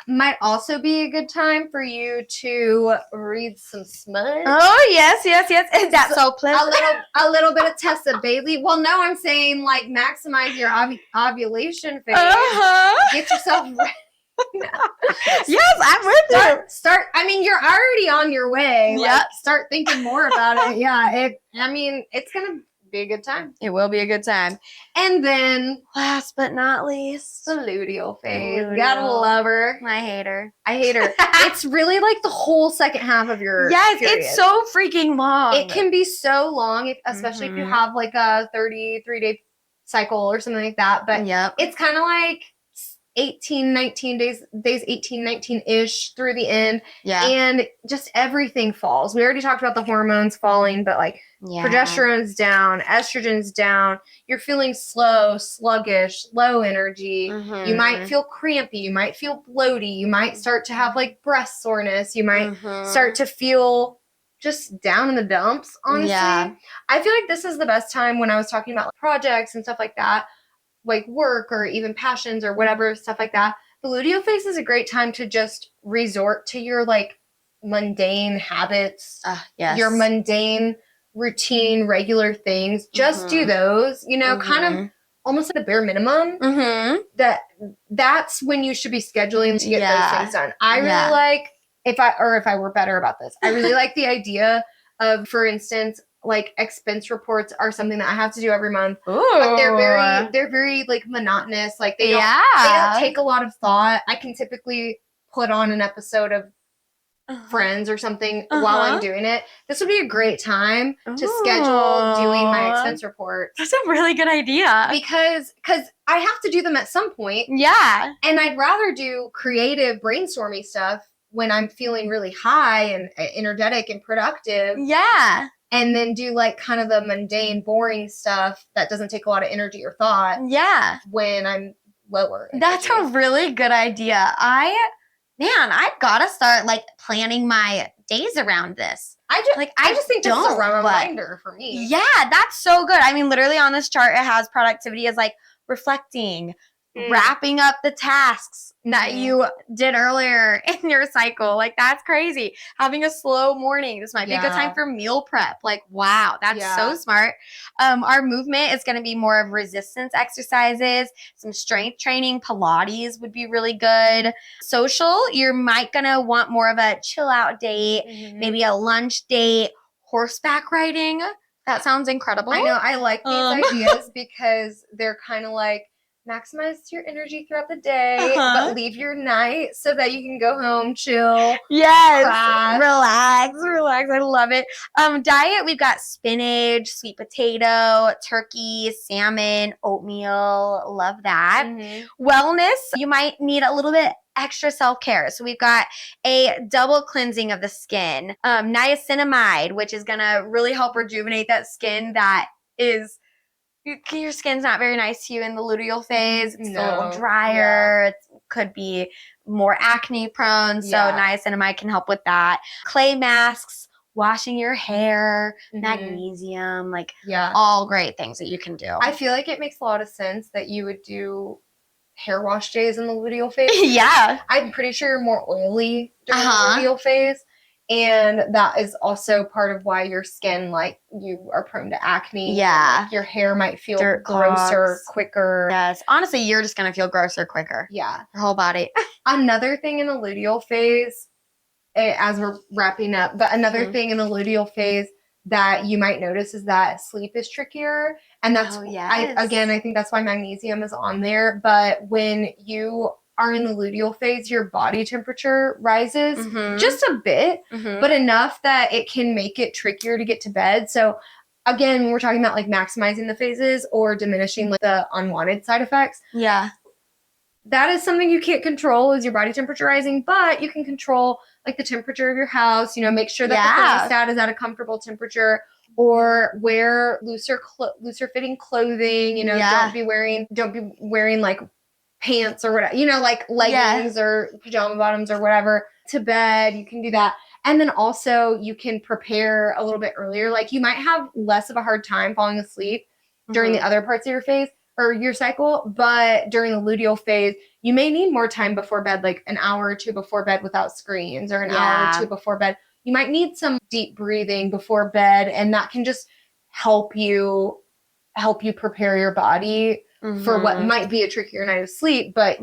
Might also be a good time for you to read some smut. Oh, yes. Is that so pleasant? A little bit of Tessa Bailey. Well, no, I'm saying like maximize your ovulation phase. Get yourself ready. Yes, I'm with you. I mean, you're already on your way. Like, start thinking more about it. Yeah. It's going to be a good time. It will be a good time. And then last but not least, the luteal phase. Gotta love her. I hate her. It's really like the whole second half of your period. It's so freaking long. It can be so long, especially if you have like a 33-day cycle or something like that. But it's kind of like 18, 19 days 18, 19-ish through the end. Yeah. And just everything falls. We already talked about the hormones falling, but like progesterone's down, estrogen's down. You're feeling slow, sluggish, low energy. You might feel crampy. You might feel bloaty. You might start to have like breast soreness. You might start to feel just down in the dumps, honestly. Yeah. I feel like this is the best time when I was talking about like, projects and stuff like that, like work or even passions or whatever, stuff like that. The luteal phase is a great time to just resort to your like mundane habits, your mundane routine, regular things. Just do those, you know, kind of almost like the bare minimum. That's when you should be scheduling to get those things done. I really like, if I were better about this, I really like the idea of, for instance, like expense reports are something that I have to do every month. But they're very like monotonous. Like they don't take a lot of thought. I can typically put on an episode of friends or something while I'm doing it, this would be a great time to schedule doing my expense reports. That's a really good idea. Because I have to do them at some point. Yeah. And I'd rather do creative brainstorming stuff when I'm feeling really high and energetic and productive. Yeah. And then do like kind of the mundane, boring stuff that doesn't take a lot of energy or thought. Yeah. When I'm lower. That's a really good idea. I've got to start like planning my days around this. I just think this is a reminder for me. Yeah, that's so good. I mean, literally on this chart, it has productivity as like reflecting, wrapping up the tasks that you did earlier in your cycle. Like, that's crazy. Having a slow morning. This might be a good time for meal prep. Like, wow, that's so smart. Our movement is going to be more of resistance exercises, some strength training. Pilates would be really good. Social, you're might going to want more of a chill out date, maybe a lunch date, horseback riding. That sounds incredible. I know. I like these ideas because they're kind of like, maximize your energy throughout the day, but leave your night so that you can go home, chill. Yes. Crash. Relax. I love it. Diet, we've got spinach, sweet potato, turkey, salmon, oatmeal. Love that. Wellness, you might need a little bit extra self-care. So we've got a double cleansing of the skin. Niacinamide, which is going to really help rejuvenate that skin that is... Your skin's not very nice to you in the luteal phase. It's a little drier. It could be more acne prone. So niacinamide can help with that. Clay masks, washing your hair, magnesium, all great things that you can do. I feel like it makes a lot of sense that you would do hair wash days in the luteal phase. Yeah. I'm pretty sure you're more oily during the luteal phase. And that is also part of why your skin, like, you are prone to acne. Yeah. Like, your hair might feel grosser, quicker. Yes. Honestly, you're just going to feel grosser quicker. Yeah. Your whole body. Another thing in the luteal phase, as we're wrapping up, but another thing in the luteal phase that you might notice is that sleep is trickier. And that's, I think that's why magnesium is on there. But when you are in the luteal phase, your body temperature rises just a bit, but enough that it can make it trickier to get to bed. So again, when we're talking about like maximizing the phases or diminishing like the unwanted side effects, that is something you can't control, is your body temperature rising, but you can control like the temperature of your house, make sure that the thermostat is at a comfortable temperature, or wear looser fitting clothing, don't be wearing like pants or whatever, like leggings or pajama bottoms or whatever to bed. You can do that. And then also you can prepare a little bit earlier. Like, you might have less of a hard time falling asleep during the other parts of your phase or your cycle, but during the luteal phase, you may need more time before bed, like an hour or two before bed without screens, or an hour or two before bed. You might need some deep breathing before bed, and that can just help you prepare your body for what might be a trickier night of sleep, but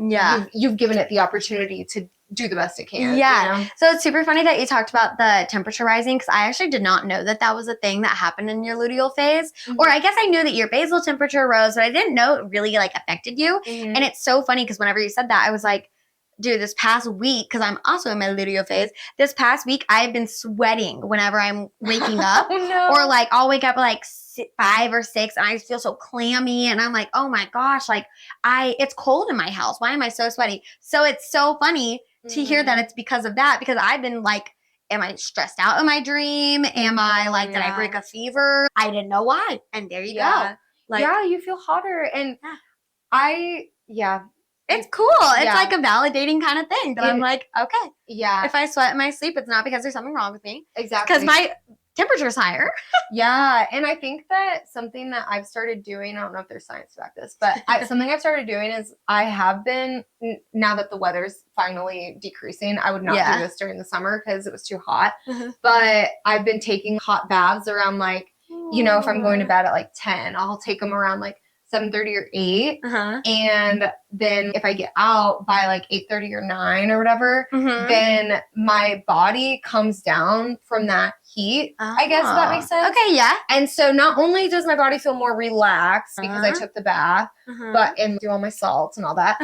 you've given it the opportunity to do the best it can. Yeah. So it's super funny that you talked about the temperature rising, because I actually did not know that was a thing that happened in your luteal phase. Or I guess I knew that your basal temperature rose, but I didn't know it really affected you. And it's so funny because whenever you said that, I was like, dude, this past week, because I'm also in my luteal phase, this past week I've been sweating whenever I'm waking up. Or like I'll wake up at like 5 or 6 and I feel so clammy, and I'm like, oh my gosh, it's cold in my house. Why am I so sweaty? So it's so funny to hear that it's because of that, because I've been like, am I stressed out in my dream? Am I did I break a fever? I didn't know why. And there you go. You feel hotter. And it's cool. It's like a validating kind of thing that I'm like, okay. Yeah. If I sweat in my sleep, it's not because there's something wrong with me. Exactly. Because my temperature's higher. Yeah. And I think that something that I've started doing, I don't know if there's science to back this, but something I've started doing is I have been, now that the weather's finally decreasing, I would not do this during the summer because it was too hot. But I've been taking hot baths around if I'm going to bed at 10, I'll take them around 7:30 or 8. And then if I get out by 8:30 or 9 or whatever, then my body comes down from that heat. I guess if that makes sense. Okay, yeah. And so not only does my body feel more relaxed because I took the bath, and do all my salts and all that,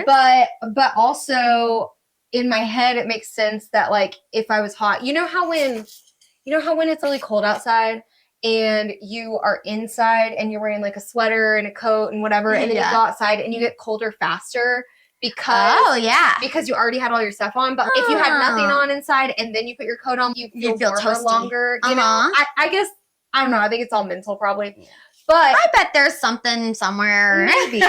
but also in my head, it makes sense that like if I was hot, you know how when it's really cold outside and you are inside and you're wearing like a sweater and a coat and whatever, and then you go outside and you get colder faster because you already had all your stuff on. But if you had nothing on inside and then you put your coat on, you feel warmer toasty longer. You know, I guess, I don't know. I think it's all mental probably. But I bet there's something somewhere. Maybe.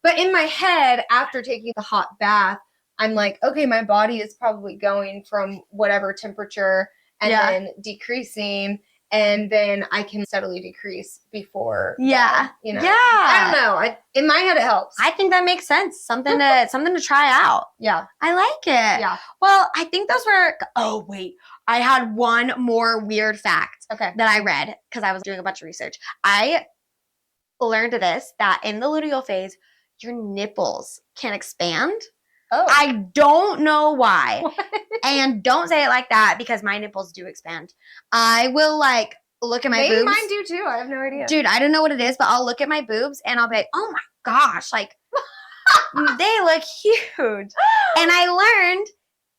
But in my head, after taking the hot bath, I'm like, okay, my body is probably going from whatever temperature and then decreasing, and then I can steadily decrease before. Yeah. You know. Yeah. I don't know. In my head, it helps. I think that makes sense. Something to try out. Yeah. I like it. Yeah. Well, I think those were. Oh wait, I had one more weird fact. Okay. That I read because I was doing a bunch of research. I learned this that in the luteal phase, your nipples can expand. Oh. I don't know why. And don't say it like that because my nipples do expand. I will like look at my boobs. Mine do too. I have no idea. Dude, I don't know what it is, but I'll look at my boobs and I'll be like, oh my gosh, like they look huge. And I learned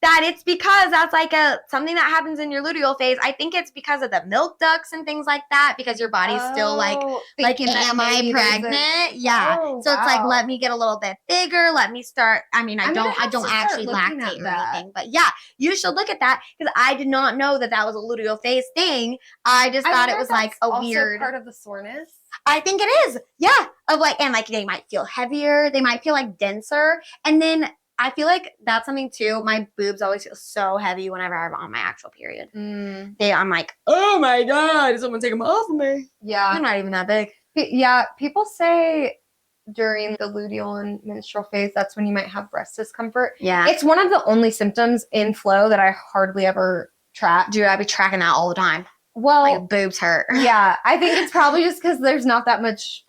that it's because that's like something that happens in your luteal phase. I think it's because of the milk ducts and things like that, because your body's still like am I pregnant? Yeah. Oh, so it's like, let me get a little bit bigger. Let me start. I mean, I don't actually lactate or anything, but yeah, you should look at that because I did not know that was a luteal phase thing. I just thought it was like a weird part of the soreness. I think it is. Yeah. Of like, and like they might feel heavier. They might feel like denser. And then I feel like that's something too. My boobs always feel so heavy whenever I'm on my actual period. I'm like, oh my God, is someone taking them off of me? Yeah. I'm not even that big. Yeah. People say during the luteal and menstrual phase, that's when you might have breast discomfort. Yeah. It's one of the only symptoms in flow that I hardly ever track. Dude, I be tracking that all the time. Well, like boobs hurt. Yeah, I think it's probably just because there's not that much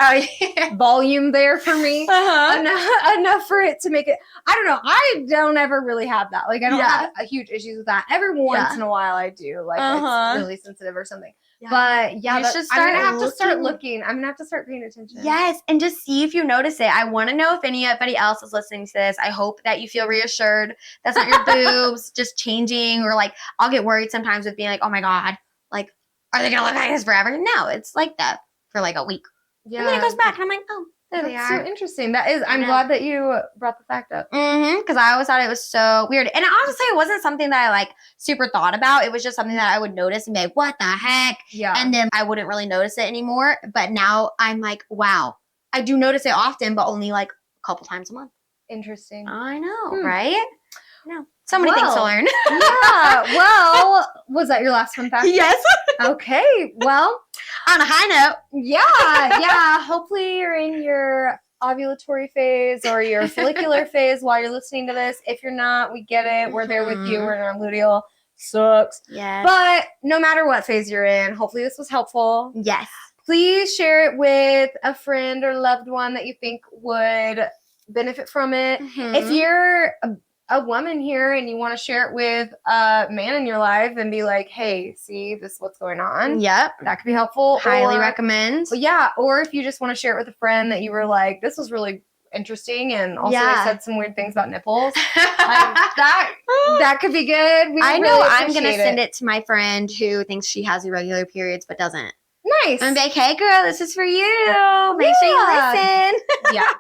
volume there for me. Enough for it to make it. I don't know. I don't ever really have that. Like I don't have a huge issues with that. Every once in a while I do. Like it's really sensitive or something. Yeah. But yeah, I'm gonna have to start looking. I'm gonna have to start paying attention. Yes, and just see if you notice it. I want to know if anybody else is listening to this. I hope that you feel reassured. That's not your boobs just changing, or like I'll get worried sometimes with being like, oh my God, like are they gonna look like this forever? No, it's like that for like a week. Yeah, and then it goes back, and I'm like, oh, there they are. So interesting. That is. I'm glad that you brought the fact up. Because I always thought it was so weird, and honestly, it wasn't something that I like super thought about. It was just something that I would notice and be like, what the heck? Yeah. And then I wouldn't really notice it anymore. But now I'm like, wow, I do notice it often, but only like a couple times a month. Interesting. I know, right? No. So many things to learn. Yeah. Well, was that your last fun fact? Yes. Okay. Well, on a high note. Yeah. Hopefully you're in your ovulatory phase or your follicular phase while you're listening to this. If you're not, we get it. We're there with you. We're in our luteal. Sucks. Yes. But no matter what phase you're in, hopefully this was helpful. Yes. Please share it with a friend or loved one that you think would benefit from it. If you're a woman here and you want to share it with a man in your life and be like, hey, see, this is what's going on. Yep. That could be helpful. Highly recommend. Yeah. Or if you just want to share it with a friend that you were like, this was really interesting, and also they said some weird things about nipples. That could be good. I know really I'm going to send it to my friend who thinks she has irregular periods but doesn't. Nice. I'm like, hey, girl, this is for you. Make sure you listen. Yeah.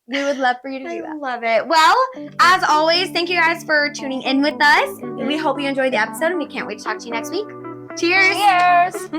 We would love for you to do that. I love it. Well, as always, thank you guys for tuning in with us. We hope you enjoyed the episode, and we can't wait to talk to you next week. Cheers. Cheers.